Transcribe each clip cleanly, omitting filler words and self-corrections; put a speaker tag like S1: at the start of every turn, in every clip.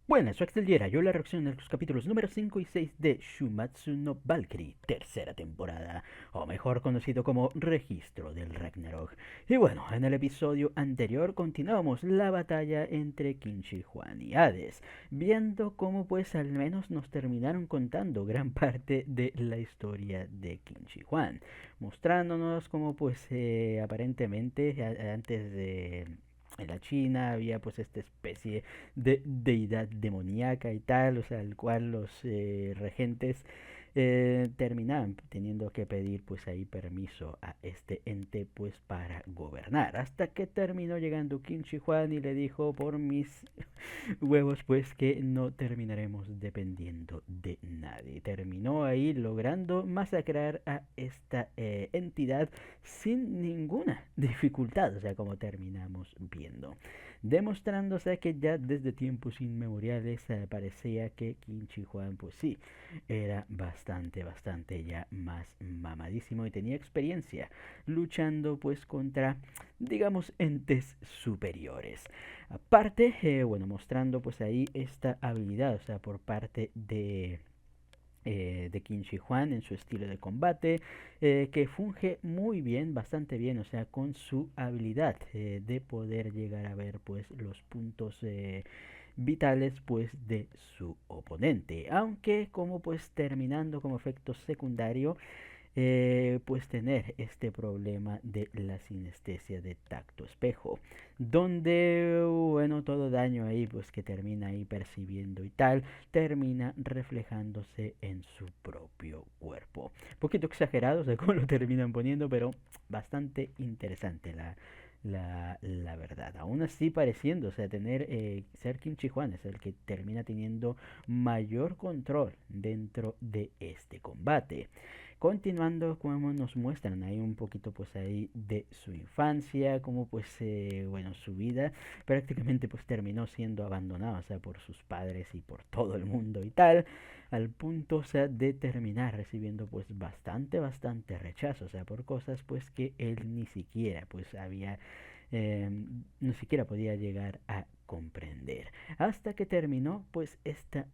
S1: Buenas, soy Axel Yera. Yo la reacción de los capítulos número 5 y 6 de Shumatsu no Valkyrie, tercera temporada, o mejor conocido como Registro del Ragnarok. Y bueno, en el episodio anterior continuamos la batalla entre Qin Huang y Hades, viendo cómo pues al menos nos terminaron contando gran parte de la historia de Qin Huang, mostrándonos cómo pues aparentemente antes de en la China había pues esta especie de deidad demoníaca y tal, o sea, el cual los regentes terminaban teniendo que pedir pues ahí permiso a este ente pues para gobernar, hasta que terminó llegando Qin Shi Huang y le dijo por mis huevos pues que no terminaremos dependiendo de nadie. Terminó ahí logrando masacrar a esta entidad sin ninguna dificultad, o sea, como terminamos viendo, demostrándose que ya desde tiempos inmemoriales parecía que Qin Shi Huang pues sí, era bastante ya más mamadísimo y tenía experiencia luchando pues contra, digamos, entes superiores. Aparte, bueno, mostrando pues ahí esta habilidad, o sea, por parte de Qin Shi Huang en su estilo de combate, que funge muy bien, bastante bien, o sea, con su habilidad de poder llegar a ver pues los puntos vitales pues de su oponente, aunque como pues terminando como efecto secundario pues tener este problema de la sinestesia de tacto espejo, donde bueno, todo daño ahí pues que termina ahí percibiendo y tal termina reflejándose en su propio cuerpo. Un poquito exagerado, o sea, cómo lo terminan poniendo, pero bastante interesante la verdad. Aún así pareciendo, o sea, tener ser Kim Chi Juan es el que termina teniendo mayor control dentro de este combate. Continuando, como nos muestran ahí un poquito pues ahí de su infancia, como pues bueno, su vida prácticamente pues terminó siendo abandonada, o sea, por sus padres y por todo el mundo y tal, al punto, o sea, de terminar recibiendo pues bastante rechazo, o sea, por cosas pues que él ni siquiera pues había ni siquiera podía llegar a comprender, hasta que terminó pues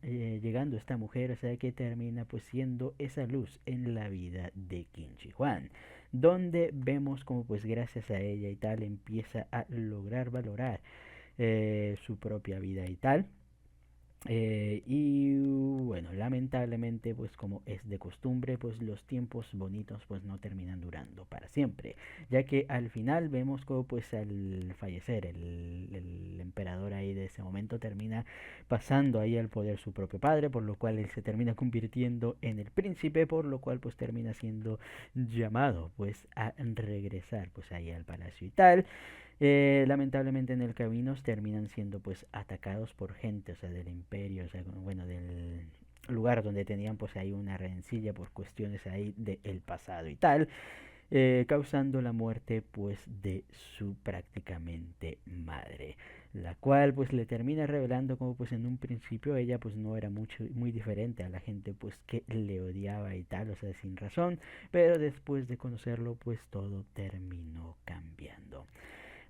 S1: llegando esta mujer, o sea, que termina pues siendo esa luz en la vida de Qin Shi Huang, donde vemos como pues gracias a ella y tal empieza a lograr valorar su propia vida y tal, y bueno, lamentablemente, pues como es de costumbre, pues los tiempos bonitos pues no terminan durando para siempre, ya que al final vemos como pues al fallecer el emperador ahí de ese momento termina pasando ahí al poder su propio padre, por lo cual él se termina convirtiendo en el príncipe, por lo cual pues termina siendo llamado pues a regresar pues ahí al palacio y tal. Lamentablemente en el camino terminan siendo pues atacados por gente, o sea, del imperio, o sea, bueno, del lugar donde tenían pues ahí una rencilla por cuestiones ahí del pasado y tal, causando la muerte pues de su prácticamente madre, la cual pues le termina revelando como pues en un principio ella pues no era muy diferente a la gente pues que le odiaba y tal, o sea, sin razón, pero después de conocerlo pues todo terminó cambiando.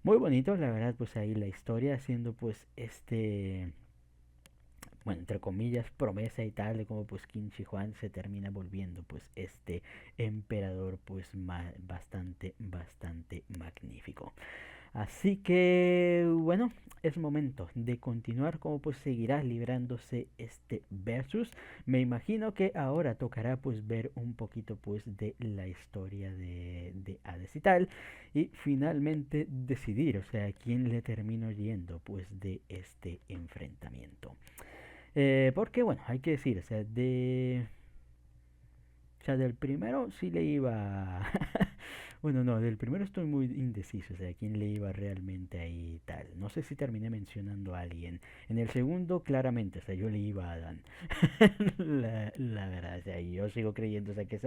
S1: Muy bonito, la verdad, pues ahí la historia haciendo pues bueno, entre comillas, promesa y tal, de cómo pues Qin Shi Huang se termina volviendo pues este emperador pues bastante magnífico. Así que bueno, es momento de continuar como pues seguirá librándose este versus. Me imagino que ahora tocará pues ver un poquito pues de la historia de Hades y tal. Y finalmente decidir, o sea, quién le termino yendo pues de este enfrentamiento. Porque bueno, hay que decir, o sea, del primero sí le iba. Bueno, no, del primero estoy muy indeciso, o sea, quién le iba realmente ahí y tal. No sé si terminé mencionando a alguien. En el segundo, claramente, o sea, yo le iba a Dan. La verdad, o sea, y yo sigo creyendo, o sea, que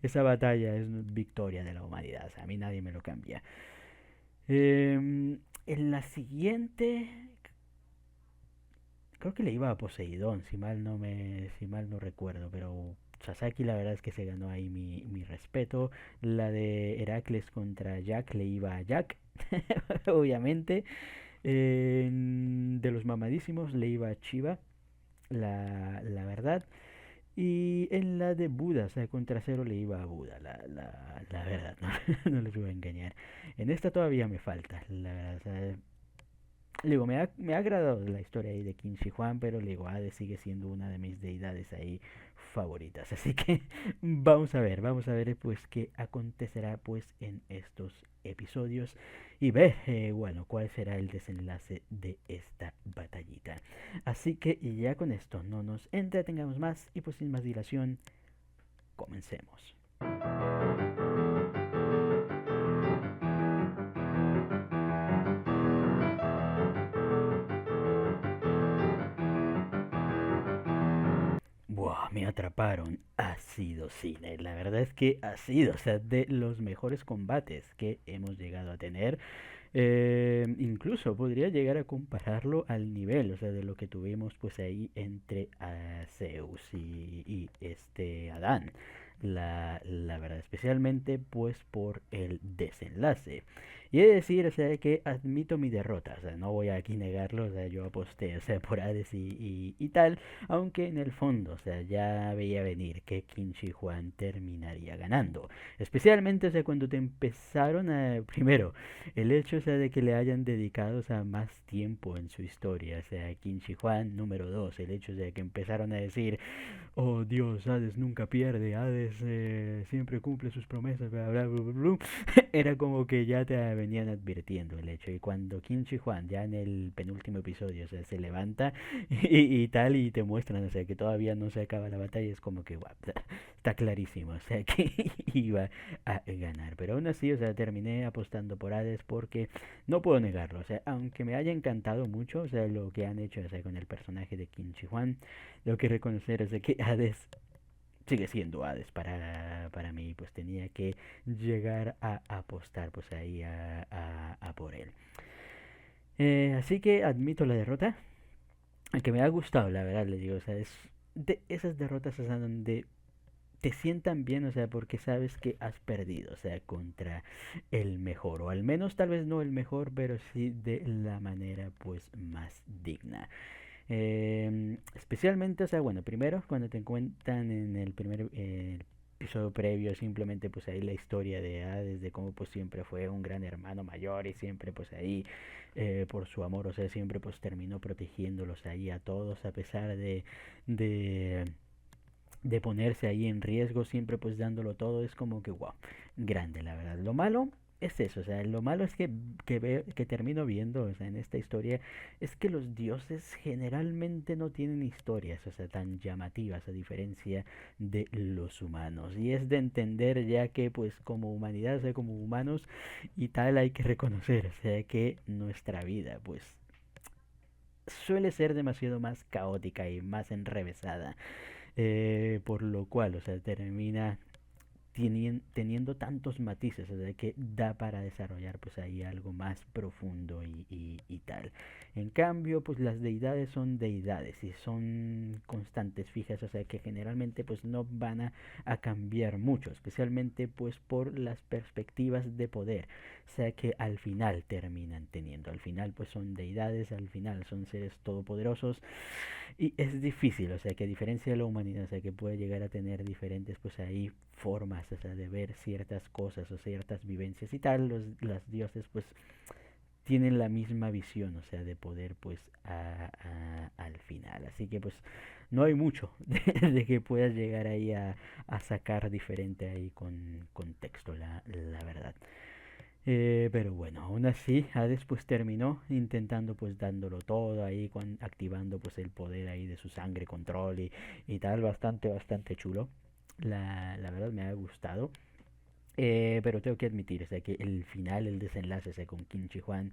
S1: esa batalla es victoria de la humanidad, o sea, a mí nadie me lo cambia. En la siguiente, creo que le iba a Poseidón, si mal no recuerdo, pero Sasaki la verdad es que se ganó ahí mi respeto. La de Heracles contra Jack le iba a Jack, obviamente. De los mamadísimos le iba a Chiva. la verdad. Y en la de Buda, o sea, contra cero le iba a Buda, la verdad, no, no les voy a engañar. En esta todavía me falta, la verdad, o sea, le digo, me ha agradado la historia ahí de Qin Shi Huang, pero le digo, Hades sigue siendo una de mis deidades ahí favoritas. Así que vamos a ver pues qué acontecerá pues en estos episodios y ver, bueno, cuál será el desenlace de esta batallita. Así que ya con esto no nos entretengamos más y pues sin más dilación, comencemos. Buah, me atraparon. Ha sido cine. La verdad es que ha sido, o sea, de los mejores combates que hemos llegado a tener. Incluso podría llegar a compararlo al nivel, o sea, de lo que tuvimos pues ahí entre Zeus y este Adán. La verdad, especialmente pues por el desenlace. Y he de decir, o sea, que admito mi derrota, o sea, no voy a aquí negarlo, o sea, yo aposté, o sea, por Hades y tal, aunque en el fondo, o sea, ya veía venir que Qin Shi Huang terminaría ganando. Especialmente, o sea, cuando te empezaron a, primero, el hecho, o sea, de que le hayan dedicado, o sea, más tiempo en su historia, o sea, Qin Shi Huang, número dos, el hecho de que empezaron a decir, oh Dios, Hades nunca pierde, Hades siempre cumple sus promesas, bla, bla, bla, bla, bla. Era como que ya te venían advirtiendo el hecho. Y cuando Kim Chi Juan, ya en el penúltimo episodio, o sea, se levanta y tal, y te muestran, o sea, que todavía no se acaba la batalla, es como que, guau, está clarísimo, o sea, que iba a ganar. Pero aún así, o sea, terminé apostando por Hades porque no puedo negarlo, o sea, aunque me haya encantado mucho, o sea, lo que han hecho, o sea, con el personaje de Kim Chi Juan, tengo que reconocer es de que Hades sigue siendo Hades para mí, pues tenía que llegar a apostar pues ahí a por él. Así que admito la derrota, aunque me ha gustado, la verdad, le digo, o sea, es de esas derrotas, o sea, donde te sientan bien, o sea, porque sabes que has perdido, o sea, contra el mejor, o al menos tal vez no el mejor, pero sí de la manera pues más digna. Especialmente, o sea, bueno, primero cuando te cuentan en el primer episodio previo simplemente pues ahí la historia de Hades, de cómo pues siempre fue un gran hermano mayor y siempre pues ahí por su amor, o sea, siempre pues terminó protegiéndolos ahí a todos a pesar de de ponerse ahí en riesgo, siempre pues dándolo todo, es como que wow, grande la verdad. Lo malo es eso, o sea, lo malo es que termino viendo, o sea, en esta historia, es que los dioses generalmente no tienen historias, o sea, tan llamativas a diferencia de los humanos. Y es de entender ya que pues como humanidad, o sea, como humanos y tal hay que reconocer, o sea, que nuestra vida pues suele ser demasiado más caótica y más enrevesada, por lo cual, o sea, termina teniendo tantos matices, o sea, que da para desarrollar pues ahí algo más profundo y tal. En cambio, pues las deidades son deidades y son constantes, fijas, o sea que generalmente pues no van a cambiar mucho, especialmente pues por las perspectivas de poder, o sea que al final terminan teniendo, al final pues son deidades, al final son seres todopoderosos y es difícil, o sea, que a diferencia de la humanidad, o sea, que puede llegar a tener diferentes, pues ahí formas, o sea, de ver ciertas cosas o ciertas vivencias y tal, los dioses, pues, tienen la misma visión, o sea, de poder, pues, al final. Así que, pues, no hay mucho de que puedas llegar ahí a sacar diferente ahí con contexto, la verdad. Pero bueno, aún así, Hades pues terminó intentando pues dándolo todo ahí, activando pues el poder ahí de su sangre, control y tal, bastante chulo. La verdad me ha gustado. Pero tengo que admitir, o sea, que el final, el desenlace, o sea, con Kim Chi Juan,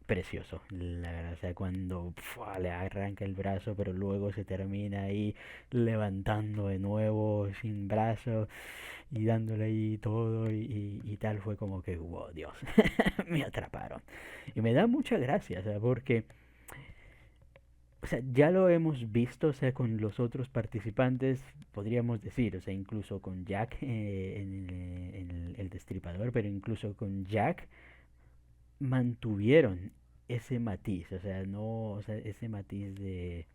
S1: precioso. La verdad, o sea, cuando le arranca el brazo, pero luego se termina ahí levantando de nuevo sin brazo y dándole ahí todo y tal, fue como que, wow, Dios, me atraparon. Y me da mucha gracia, o sea, porque, o sea, ya lo hemos visto, o sea, con los otros participantes, podríamos decir, o sea, incluso con Jack en el Destripador, pero incluso con Jack mantuvieron ese matiz, o sea, no, o sea, ese matiz de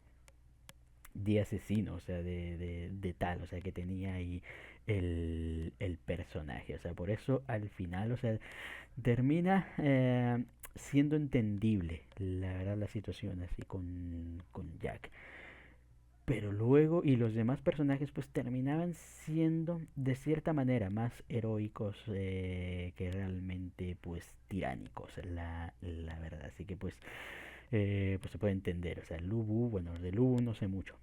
S1: de asesino, o sea, de tal, o sea, que tenía ahí el personaje, o sea, por eso al final, o sea, termina siendo entendible, la verdad, la situación así con Jack. Pero luego, y los demás personajes pues terminaban siendo de cierta manera más heroicos que realmente pues tiránicos, la verdad. Así que pues se puede entender. O sea, Lubu, bueno, de Lubu no sé mucho.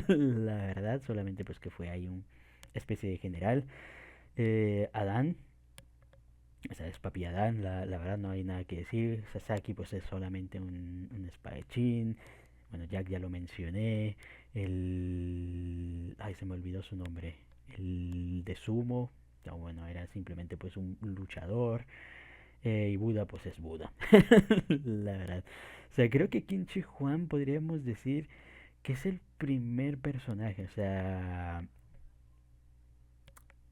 S1: La verdad, solamente pues que fue ahí un especie de general. Adán, o sea, es Papi Adán, la verdad no hay nada que decir. Sasaki pues es solamente un espadachín. Bueno, Jack ya lo mencioné. Ay, se me olvidó su nombre. El de Sumo. No, bueno, era simplemente pues un luchador. Y Buda pues es Buda. La verdad. O sea, creo que Kinchi Juan podríamos decir que es el primer personaje. O sea,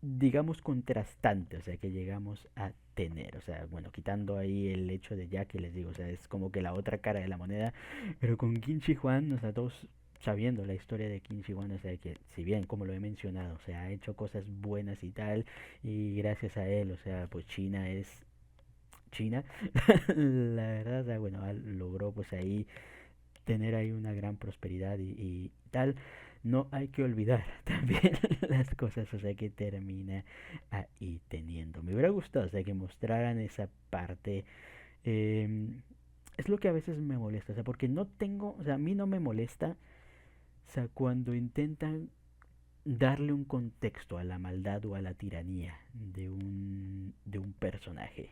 S1: digamos contrastante, o sea, que llegamos a tener, o sea, bueno, quitando ahí el hecho de Jack, que les digo, o sea, es como que la otra cara de la moneda, pero con Kim Juan, o sea, todos sabiendo la historia de Kim Juan, o sea, que si bien, como lo he mencionado, o sea, ha hecho cosas buenas y tal, y gracias a él, o sea, pues China es China, la verdad, o sea, bueno, logró pues ahí tener ahí una gran prosperidad y tal, no hay que olvidar también las cosas, o sea, que termina ahí teniendo. Me hubiera gustado, o sea, que mostraran esa parte. eh, es lo que a veces me molesta, o sea, porque no tengo, o sea, a mí no me molesta, o sea, cuando intentan darle un contexto a la maldad o a la tiranía de un personaje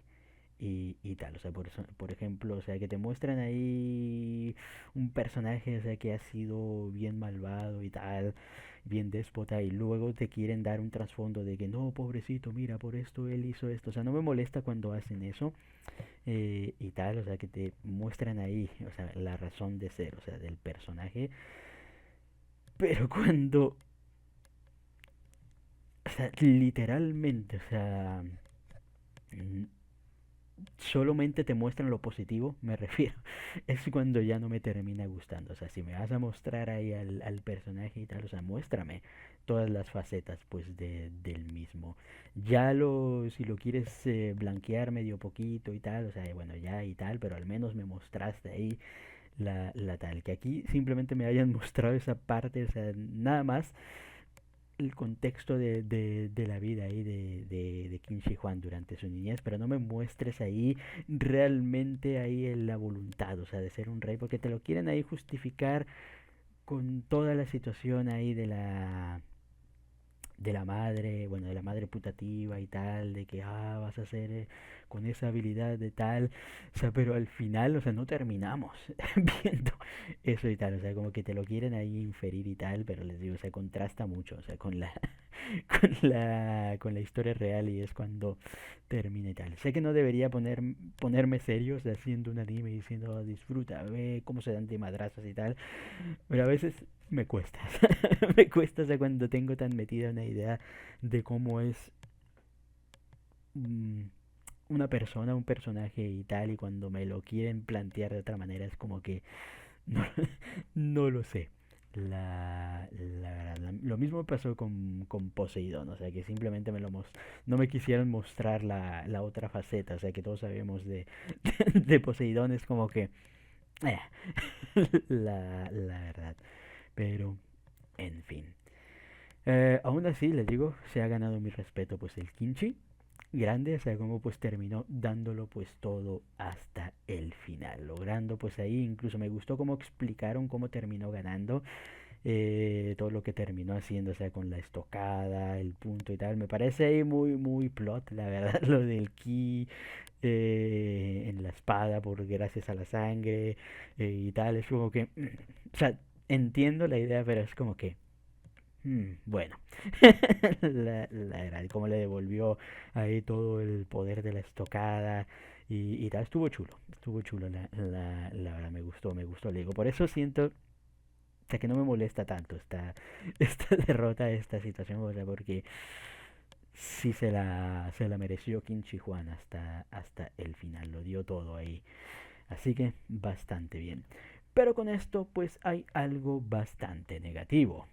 S1: y tal, o sea, por ejemplo, o sea, que te muestran ahí un personaje, o sea, que ha sido bien malvado y tal, bien déspota, y luego te quieren dar un trasfondo de que no, pobrecito, mira, por esto él hizo esto, o sea, no me molesta cuando hacen eso y tal, o sea, que te muestran ahí, o sea, la razón de ser, o sea, del personaje, pero cuando, o sea, literalmente, o sea, solamente te muestran lo positivo, me refiero, es cuando ya no me termina gustando. O sea, si me vas a mostrar ahí al personaje y tal, o sea, muéstrame todas las facetas pues del mismo. Si lo quieres blanquear medio poquito y tal, o sea, bueno, ya y tal, pero al menos me mostraste ahí la tal. Que aquí simplemente me hayan mostrado esa parte, o sea, nada más el contexto de la vida ahí de Kim Shi Juan durante su niñez, pero no me muestres ahí realmente ahí en la voluntad, o sea, de ser un rey, porque te lo quieren ahí justificar con toda la situación ahí de la madre, bueno, de la madre putativa y tal, de que vas a ser con esa habilidad de tal, o sea, pero al final, o sea, no terminamos viendo eso y tal, o sea, como que te lo quieren ahí inferir y tal, pero les digo, o sea, contrasta mucho, o sea, con la con la historia real y es cuando termina y tal. Sé que no debería ponerme serio, o sea, haciendo un anime y diciendo disfruta, ve cómo se dan de madrazos y tal, pero a veces me cuesta. Me cuesta, o sea, cuando tengo tan metida una idea de cómo es mm, una persona, un personaje y tal, y cuando me lo quieren plantear de otra manera es como que no, no lo sé. La verdad, lo mismo pasó con Poseidón, o sea que simplemente no me quisieron mostrar la otra faceta, o sea que todos sabemos de Poseidón, es como que eh, la verdad, pero en fin. Aún así, les digo, se ha ganado mi respeto pues el Kimchi. Grande, o sea, como pues terminó dándolo pues todo hasta el final, logrando pues ahí, incluso me gustó cómo explicaron cómo terminó ganando, todo lo que terminó haciendo, o sea, con la estocada, el punto y tal, me parece ahí muy, muy plot, la verdad, lo del ki en la espada, por gracias a la sangre y tal, es como que, o sea, entiendo la idea, pero es como que bueno, la verdad, cómo le devolvió ahí todo el poder de la estocada y tal, estuvo chulo, la verdad, me gustó, le digo, por eso siento, o sea, que no me molesta tanto esta derrota, esta situación, o sea, porque sí se la mereció Kim Chi Juan hasta el final, lo dio todo ahí, así que bastante bien. Pero con esto pues hay algo bastante negativo.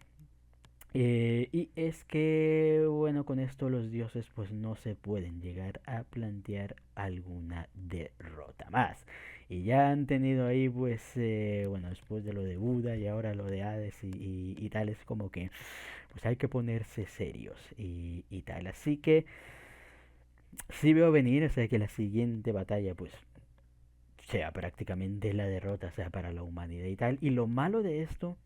S1: Y es que, bueno, con esto los dioses pues no se pueden llegar a plantear alguna derrota más. Y ya han tenido ahí pues, bueno, después de lo de Buda y ahora lo de Hades y tal, es como que pues hay que ponerse serios y tal. Así que sí veo venir, o sea, que la siguiente batalla pues sea prácticamente la derrota, sea para la humanidad y tal. Y lo malo de esto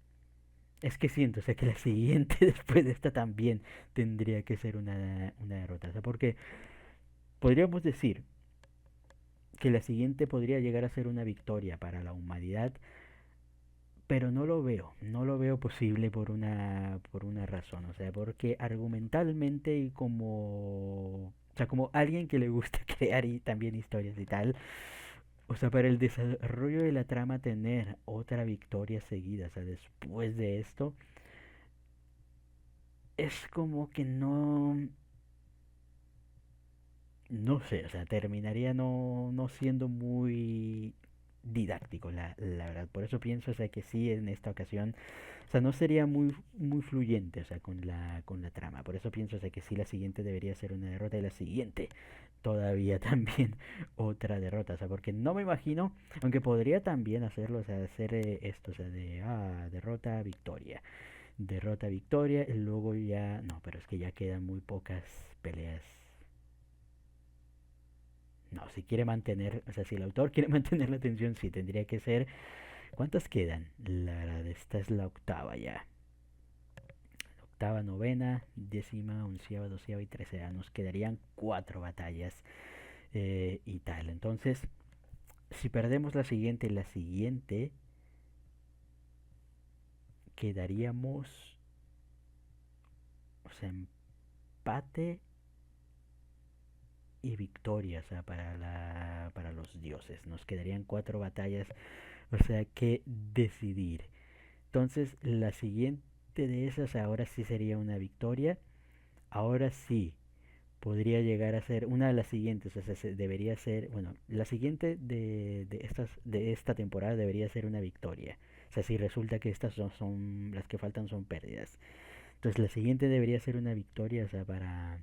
S1: es que siento, o sea, que la siguiente después de esta también tendría que ser una derrota. O sea, porque podríamos decir que la siguiente podría llegar a ser una victoria para la humanidad, pero no lo veo posible por una razón. O sea, porque argumentalmente y como, o sea, como alguien que le gusta crear y también historias y tal, o sea, para el desarrollo de la trama tener otra victoria seguida, o sea, después de esto, es como que no sé, o sea, terminaría no siendo muy didáctico, la verdad. Por eso pienso, o sea, que sí en esta ocasión, o sea, no sería muy fluyente, o sea, con la trama. Por eso pienso, o sea, que sí la siguiente debería ser una derrota y la siguiente todavía también otra derrota, o sea, porque no me imagino, aunque podría también hacerlo, o sea, hacer esto, o sea, de, derrota, victoria, y luego ya, no, pero es que ya quedan muy pocas peleas. No, si quiere mantener, o sea, si el autor quiere mantener la atención, sí, tendría que ser. ¿Cuántas quedan? La verdad, esta es la octava ya. Octava, novena, décima, onceava, doceava y trecea. Nos quedarían cuatro batallas y tal. Entonces, si perdemos la siguiente, quedaríamos, o sea, empate y victoria, o sea, para los dioses. Nos quedarían cuatro batallas, o sea, que decidir. Entonces, la siguiente de esas ahora sí sería una victoria. Ahora sí podría llegar a ser una de las siguientes. O sea, debería ser, bueno, la siguiente de esta temporada debería ser una victoria. O sea, si resulta que estas son las que faltan son pérdidas. Entonces, la siguiente debería ser una victoria, o sea, para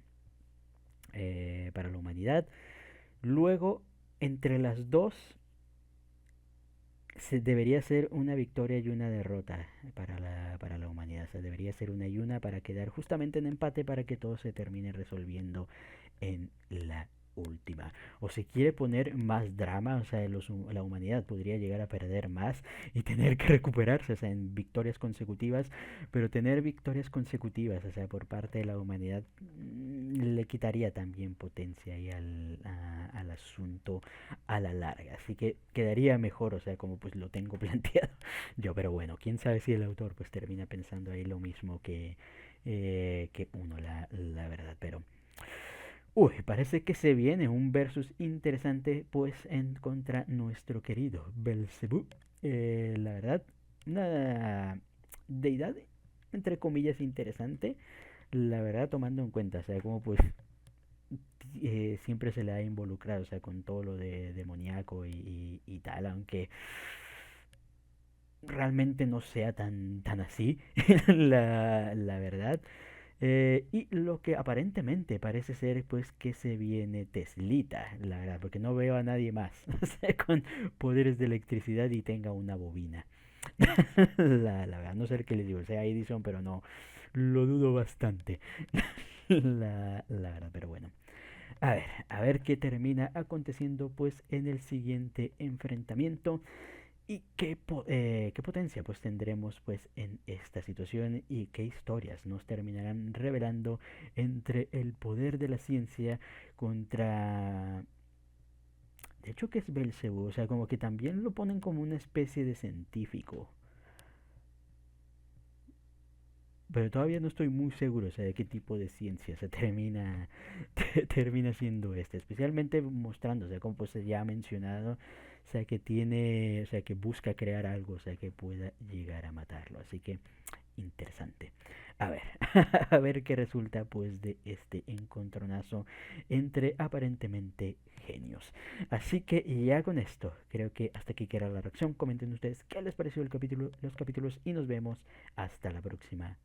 S1: la humanidad. Luego, entre las dos, debería ser una victoria y una derrota para la humanidad. O sea, debería ser una y una para quedar justamente en empate para que todo se termine resolviendo en la última. O si quiere poner más drama, o sea, la humanidad podría llegar a perder más y tener que recuperarse, o sea, en victorias consecutivas, pero tener victorias consecutivas, o sea, por parte de la humanidad, le quitaría también potencia ahí al asunto a la larga. Así que quedaría mejor, o sea, como pues lo tengo planteado yo, pero bueno, quién sabe si el autor pues termina pensando ahí lo mismo que uno, la verdad, pero uy, parece que se viene un versus interesante pues en contra nuestro querido Belzebú. La verdad, una deidad entre comillas interesante, la verdad tomando en cuenta, o sea, como pues siempre se le ha involucrado, o sea, con todo lo de demoníaco y tal, aunque realmente no sea tan así, la verdad. Y lo que aparentemente parece ser, pues, que se viene Teslita, la verdad, porque no veo a nadie más o sea, con poderes de electricidad y tenga una bobina. La verdad, no sé qué les digo, sea Edison, pero no, lo dudo bastante. La verdad, pero bueno. A ver qué termina aconteciendo pues en el siguiente enfrentamiento y qué potencia pues tendremos pues en esta situación y qué historias nos terminarán revelando entre el poder de la ciencia contra... De hecho que es Belcebú, o sea, como que también lo ponen como una especie de científico. Pero todavía no estoy muy seguro, o sea, de qué tipo de ciencia se termina, termina siendo este, especialmente mostrando, o sea, como pues ya ha mencionado, o sea, que tiene, o sea, que busca crear algo, o sea, que pueda llegar a matarlo, así que interesante. A ver, a ver qué resulta pues de este encontronazo entre aparentemente genios. Así que ya con esto, creo que hasta aquí queda la reacción. Comenten ustedes qué les pareció el capítulo, los capítulos y nos vemos hasta la próxima.